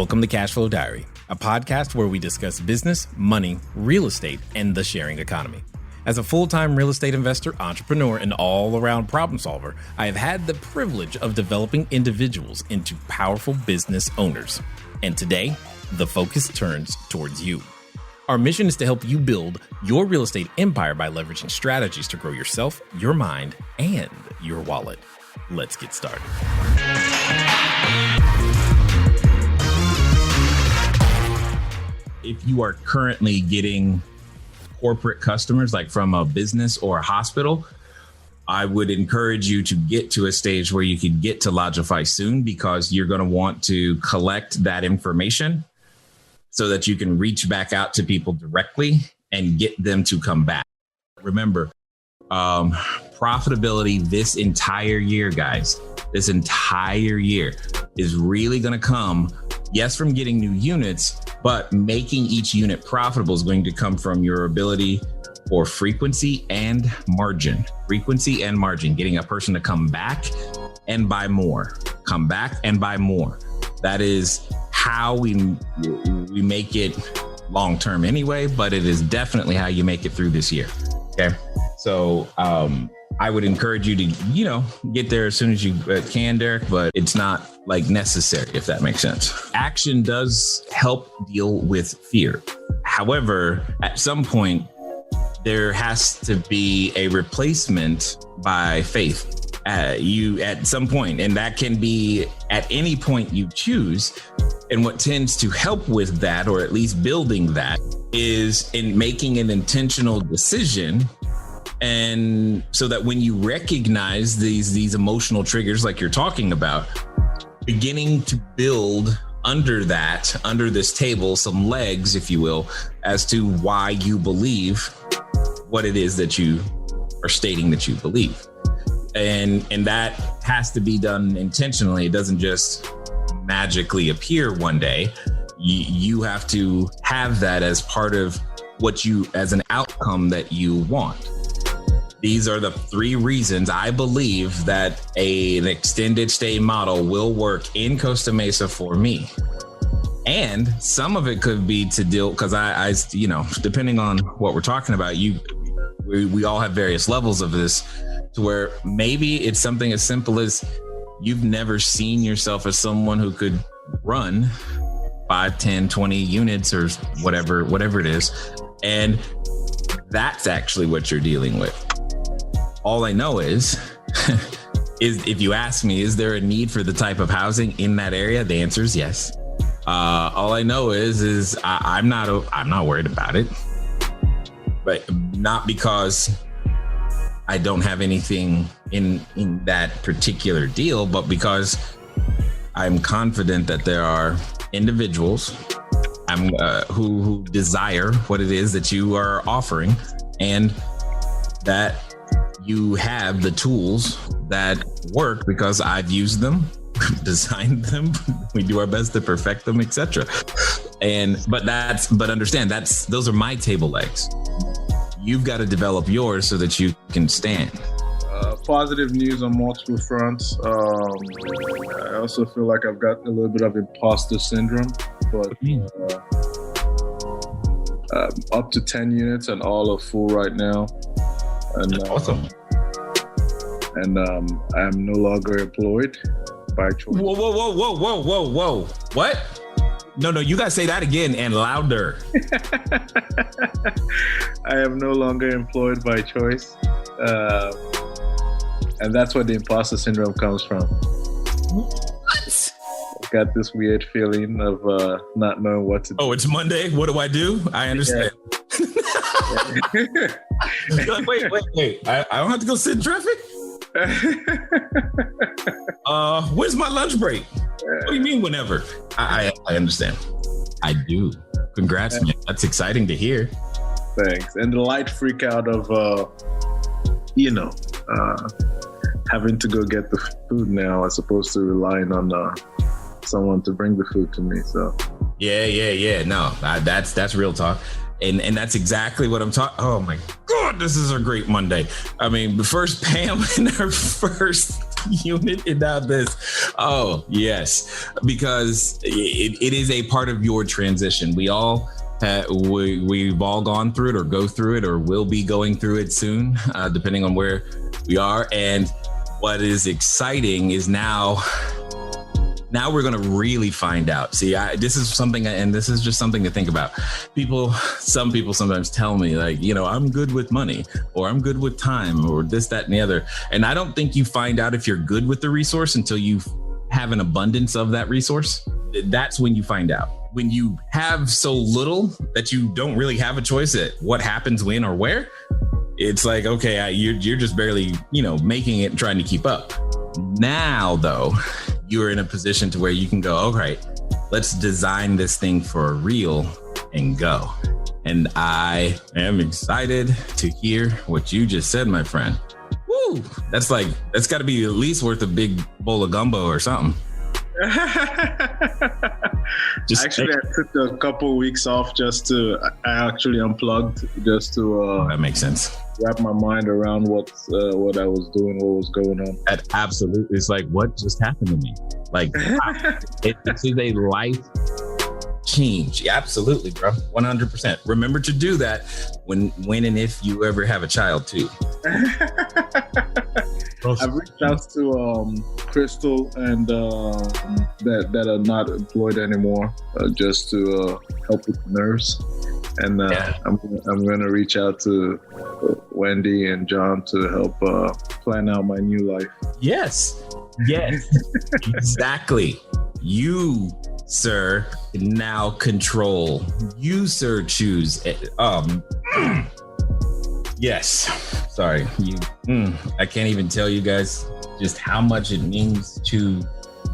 Welcome to Cashflow Diary, a podcast where we discuss business, money, real estate, and the sharing economy. As a full-time real estate investor, entrepreneur, and all-around problem solver, I have had the privilege of developing individuals into powerful business owners. And today, the focus turns towards you. Our mission is to help you build your real estate empire by leveraging strategies to grow yourself, your mind, and your wallet. Let's get started. If you are currently getting corporate customers, like from a business or a hospital, I would encourage you to get to a stage where you can get to Lodgify soon, because you're going to want to collect that information so that you can reach back out to people directly and get them to come back. Remember, profitability this entire year, guys, this entire year is really going to come, yes, from getting new units, but making each unit profitable is going to come from your ability for frequency and margin. Frequency and margin, getting a person to come back and buy more, come back and buy more. That is how we make it long term anyway, but it is definitely how you make it through this year. Okay. So I would encourage you to, get there as soon as you can, Derek, but it's not like necessary, if that makes sense. Action does help deal with fear. However, at some point, there has to be a replacement by faith. At some point, and that can be at any point you choose. And what tends to help with that, or at least building that, is in making an intentional decision. And so that when you recognize these emotional triggers, like you're talking about, beginning to build under this table, some legs, if you will, as to why you believe what it is that you are stating that you believe. And that has to be done intentionally. It doesn't just magically appear one day. You have to have that as part of as an outcome that you want. These are the 3 reasons I believe that an extended stay model will work in Costa Mesa for me. And some of it could be to deal, because I depending on what we're talking about, we all have various levels of this, to where maybe it's something as simple as you've never seen yourself as someone who could run 5, 10, 20 units or whatever it is. And that's actually what you're dealing with. All I know is if you ask me, is there a need for the type of housing in that area? The answer is yes. All I know is I'm not worried about it, but not because I don't have anything in that particular deal, but because I'm confident that there are individuals who desire what it is that you are offering, and that you have the tools that work because I've used them, designed them. We do our best to perfect them, etc. But understand, those are my table legs. You've got to develop yours so that you can stand. Positive news on multiple fronts. I also feel like I've got a little bit of imposter syndrome, but up to 10 units and all are full right now. And that's awesome. And I'm no longer employed by choice. Whoa. What? No, you got to say that again and louder. I am no longer employed by choice. And that's where the imposter syndrome comes from. What? I've got this weird feeling of not knowing what to do. Oh, it's Monday. What do I do? I understand. You're like, wait. I don't have to go sit in traffic? When's my lunch break? What do you mean whenever? I understand. I do. Congrats, man. That's exciting to hear. Thanks. And the light freak out of, having to go get the food now as opposed to relying on someone to bring the food to me. So yeah. No, that's real talk. And that's exactly what I'm talking. Oh my God, this is a great Monday. I mean, first Pam in her first unit and now this. Oh, yes, because it is a part of your transition. We've all gone through it or go through it or will be going through it soon, depending on where we are. And what is exciting is now we're going to really find out. See, this is something, and this is just something to think about. Some people sometimes tell me like, I'm good with money or I'm good with time or this, that, and the other. And I don't think you find out if you're good with the resource until you have an abundance of that resource. That's when you find out. When you have so little that you don't really have a choice at what happens when or where, it's like, okay, you're just barely, making it and trying to keep up. Now, though, you're in a position to where you can go, okay, let's design this thing for real and go. And I am excited to hear what you just said, my friend. Woo! That's got to be at least worth a big bowl of gumbo or something. Actually, I took a couple weeks off I actually unplugged just to that makes sense. Wrap my mind around what I was doing, what was going on. That absolutely, it's like, what just happened to me? Like, it is a life change. Yeah, absolutely, bro. 100%. Remember to do that when and if you ever have a child too. I've reached out to Crystal and that are not employed anymore, just to help with nerves. And I'm going to reach out to Wendy and John to help plan out my new life. Yes, exactly. You, sir, now control. You, sir, choose. Yes. Sorry. I can't even tell you guys just how much it means to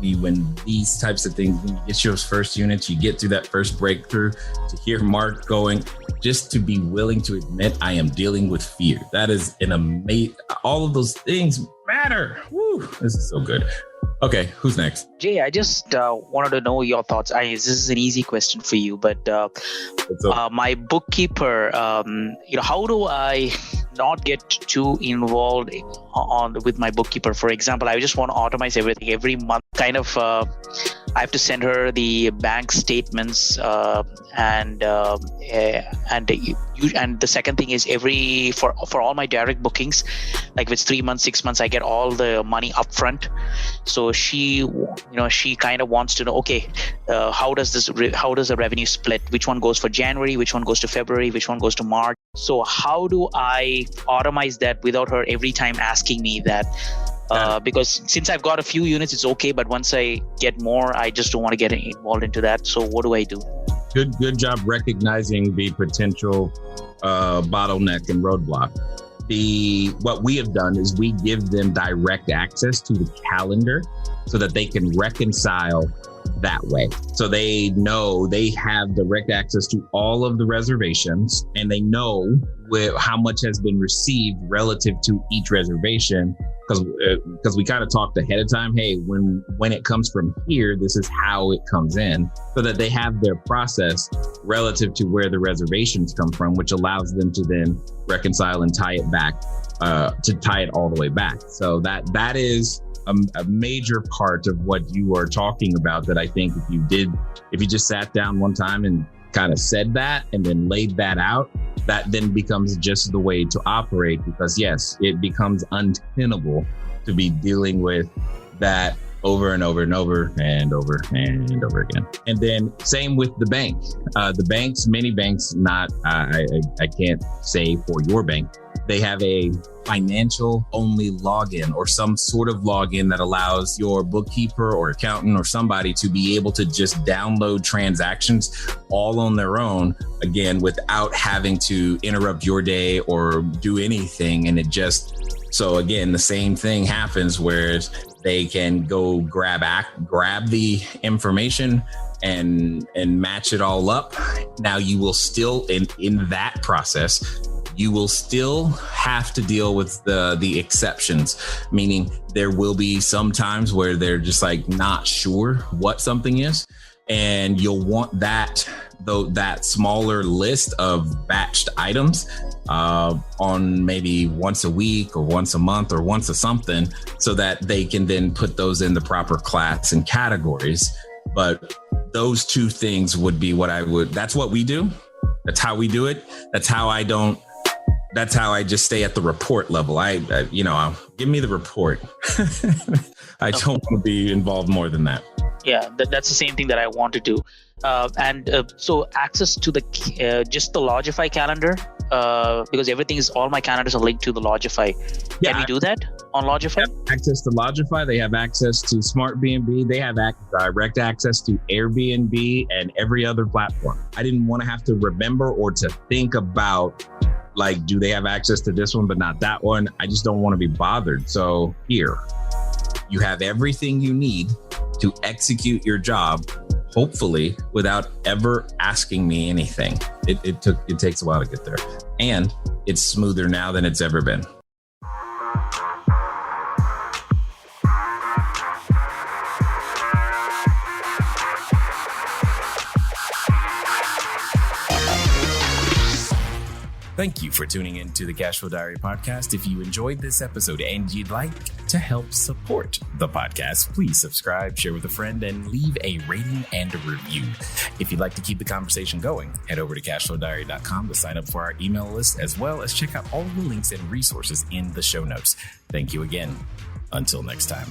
me when these types of things, when you get your first units, you get through that first breakthrough, to hear Mark going, just to be willing to admit I am dealing with fear. That is an amazing, all of those things matter. Woo, this is so good. Okay, who's next? Jay, I just wanted to know your thoughts. This is an easy question for you, but my bookkeeper, how do I not get too involved with my bookkeeper? For example, I just want to automate everything every month. Kind of, I have to send her the bank statements, and the second thing is for all my direct bookings, like if it's 3 months, 6 months, I get all the money upfront. So she kind of wants to know, okay, how does the revenue split? Which one goes for January? Which one goes to February? Which one goes to March? So how do I automate that without her every time asking me that? Because since I've got a few units, it's okay. But once I get more, I just don't want to get involved into that. So what do I do? Good job recognizing the potential bottleneck and roadblock. What we have done is we give them direct access to the calendar so that they can reconcile that way. So they know they have direct access to all of the reservations, and they know how much has been received relative to each reservation. Because we kind of talked ahead of time, hey, when it comes from here, this is how it comes in, so that they have their process relative to where the reservations come from, which allows them to then reconcile and tie it back, to tie it all the way back. So that is a major part of what you are talking about, that I think if you just sat down one time and kind of said that and then laid that out, that then becomes just the way to operate. Because yes, it becomes untenable to be dealing with that over and over and over and over and over again. And then same with the bank. Many banks, I can't say for your bank, they have a financial only login or some sort of login that allows your bookkeeper or accountant or somebody to be able to just download transactions all on their own, again, without having to interrupt your day or do anything. And so again, the same thing happens where they can go grab the information and match it all up. Now you will still, in that process, you will still have to deal with the exceptions, meaning there will be some times where they're just like not sure what something is. And you'll want that that smaller list of batched items on maybe once a week or once a month or once a something, so that they can then put those in the proper class and categories. But those two things would be that's what we do. That's how we do it. That's how I just stay at the report level. Give me the report. I don't want to be involved more than that. Yeah, that's the same thing that I want to do. So access to just the Logify calendar, because all my calendars are linked to the Logify. Yeah, can we do that on Logify? Access to Logify. They have access to Smart B&B. They have direct access to Airbnb and every other platform. I didn't want to have to remember or to think about, like, do they have access to this one but not that one? I just don't want to be bothered. So here, you have everything you need to execute your job, hopefully without ever asking me anything. It takes a while to get there, and it's smoother now than it's ever been. Thank you for tuning in to the Cashflow Diary podcast. If you enjoyed this episode and you'd like to help support the podcast, please subscribe, share with a friend, and leave a rating and a review. If you'd like to keep the conversation going, head over to CashFlowDiary.com to sign up for our email list, as well as check out all of the links and resources in the show notes. Thank you again. Until next time.